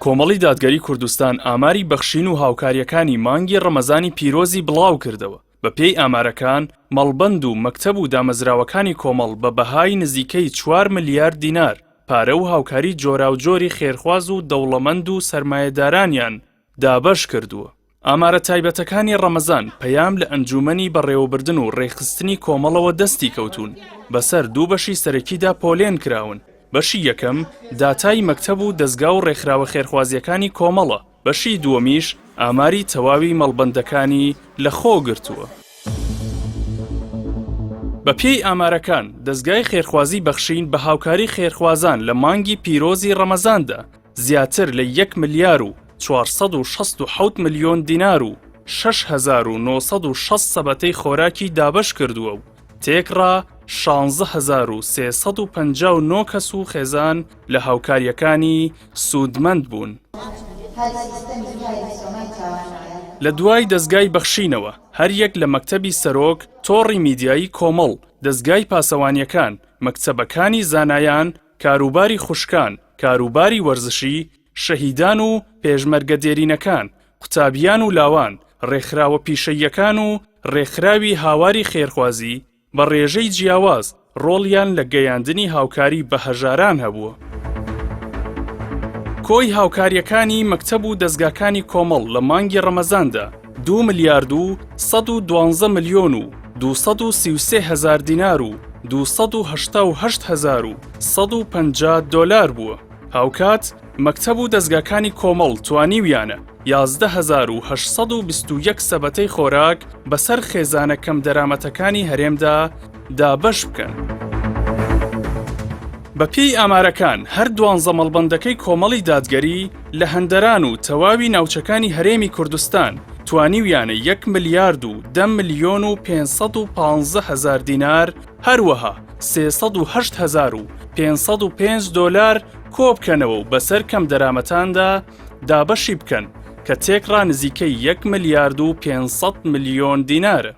کۆمەڵی دادگەری کوردستان ئاماری بەخشین و هاوکاریەکانی مانگی ڕەمەزانی پیرۆزی بڵاو کردەوە. بە پێی ئامارەکان مەڵبەند و مەکتەب و دامەزراوەکانی کۆمەڵ بە بەهای نزیکەی 4 ملیارد دینار پارە و هاوکاری جۆراوجۆری خێرخواز و دەوڵەمەند و سەرمایەدارانیان دابەش کردووە. ئامارە تایبەتەکانی ڕەمەزان پەیام لە ئەنجومەنی بەڕێوەبردن و ڕێخستنی کۆمەڵەوە دەستی کەوتون بەسەر دوو بەشی سەرەکیدا پۆلێن کراون. بەشی یەکەم داتای مەکتەب و دەستگا و ڕێکخراوە خێرخوازیەکانی کۆمەڵە. بەشی دووەمیش ئاماری تەواوی مەڵبەندەکانی لەخۆ گرتووە. بە پێی ئامارەکان دەستگای خێرخوازی بەخشین بە هاوکاری خێرخوازان لە مانگی پیرۆزی ڕەمەزاندا زیاتر لە 1 ملیار و 467 ملیۆن دینار و 6,960 سەبەتەی خۆراکی دابەش کردووە و تێکڕا 16,359 کەس و خێزان لە هاوکاریەکانی سوودمەند بوون. لە دوای دەستگای بەخشینەوە هەر یەک لە مەکتەبی سەرۆک، تۆڕی میدیایی کۆمەڵ، دەستگای پاسەوانیەکان، مەکتەبەکانی زانایان، کاروباری خوشکان، کاروباری وەرزشی، شەهیدان و پێشمەرگە دێرینەکان، قوتابیان و لاوان، ڕێکخراوە پیشەییەکان و ڕێکخراوی هاواری خێرخوازی بە ڕێژەی جیاواز ڕۆڵیان لە گەیاندنی هاوکاری بە هەژاران هەبووە. کۆی هاوکاریەکانی مەکتەب و دەستگاکانی کۆمەڵ لە مانگی ڕەمەزاندا 2 ملیارد و 112 ملیۆن و 233 هزار دینار و 288,150 دۆلار بووە. هاوکات مەکتەب و دەستگاکانی کۆمەڵ توانیویانە 11,821 سەبەتەی خۆراک بەسەر خێزانە کەم دەرامەتەکانی هەرێمدا دابەش بکەن. بە پێی ئامارەکان هەر 12 مەڵبەندەکەی کۆمەڵی دادگەری لە هەندەران و تەواوی ناوچەکانی هەرێمی کوردستان توانیویانە 1 ملیارد و 10 ملیۆن و 515 هزار دینار، هەروەها 308,505 دۆلار کۆبکەنەوە و بەسەر کەم دەرامەتاندا دابەشی بکەن کە تێکڕا نزیکەی 1 ملیارد و 500 ملیۆن دینارە.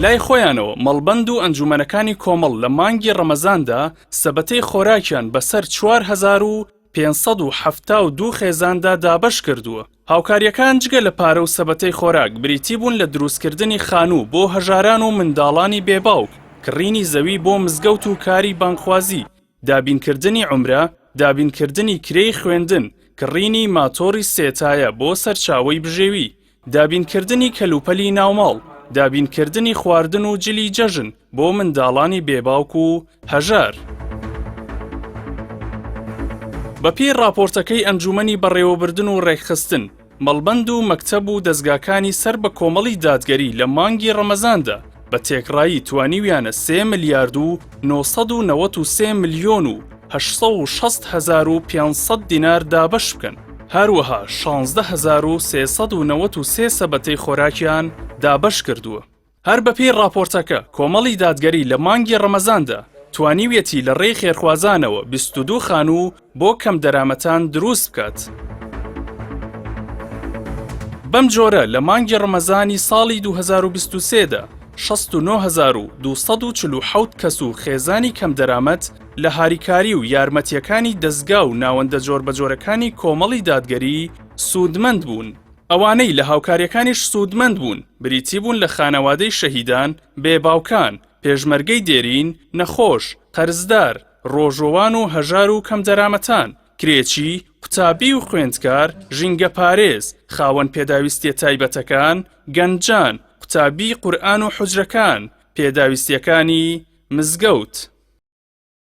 لای خۆیانەوە مەڵبەند و ئەنجومەنەکانی کۆمەڵ لە مانگی ڕەمەزاندا سەبەتەی خۆراکیان بەسەر 4,572 خێزاندا دابەش کردووە. هاوکاریەکان جگە لە پارە و سەبەتەی خۆراک بریتی بوون لە دروستکردنی خانوو بۆ هەژاران و منداڵانی بێباوک، کڕینی زەوی بۆ مزگەوت و کاری بانخوازی، دابینکردنی عومرە، دابینکردنی کرێی خوێندن، کڕینی ماتۆری سێتایە بۆ سەرچاوەی بژێوی، دابینکردنی کەلوپەلی ناوماڵ، دابینکردنی خواردن و جلی جەژن بۆ منداڵانی بێباوک و هەژار. بە پێی راپۆرتەکەی ئەنجومەنی بەڕێوەبردن و ڕێکخستن، مەڵبەند و مەکتەب و دەستگاکانی سەر بە کۆمەڵی دادگەری لە مانگی ڕەمەزاندا بە تێکڕایی توانیویانە 3 ملیارد و 993 ملیۆن و 860,500 دینار دابەش بکەن. هەروەها 16,393 سەبەتەی خۆراکیان دابەش کردووە. هەر بە پێی راپۆرتەکە کۆمەڵی دادگەری لە مانگی ڕەمەزاندا توانیویەتی لە ڕێی خێرخوازانەوە 22 خانوو بۆ کەم دەرامەتان دروست بکات. بەم جۆرە لە مانگی ڕەمەزانی ساڵی 2023دا 69,247 کەس و خێزانی کەم دەرامەت لە هاریکاری و یارمەتیەکانی دەستگا و ناوەندە جۆربەجۆرەکانی کۆمەڵی دادگەری سوودمەند بوون. ئەوانەی لە هاوکاریەکانیش سوودمەند بوون بریتی بوون لە خانەوادەی شەهیدان، بێباوکان، پێشمەرگەی دێرین، نەخۆش، قەرزدار، ڕۆژۆوان و هەژار و کەم دەرامەتان، کرێچی، قوتابی و خوێندکار، ژینگە پارێز، خاوەن پێداویستیە تایبەتەکان، گەنجان، قوتابی قورئان و حوجرەکان، پێداویستیەکانی مزگەوت.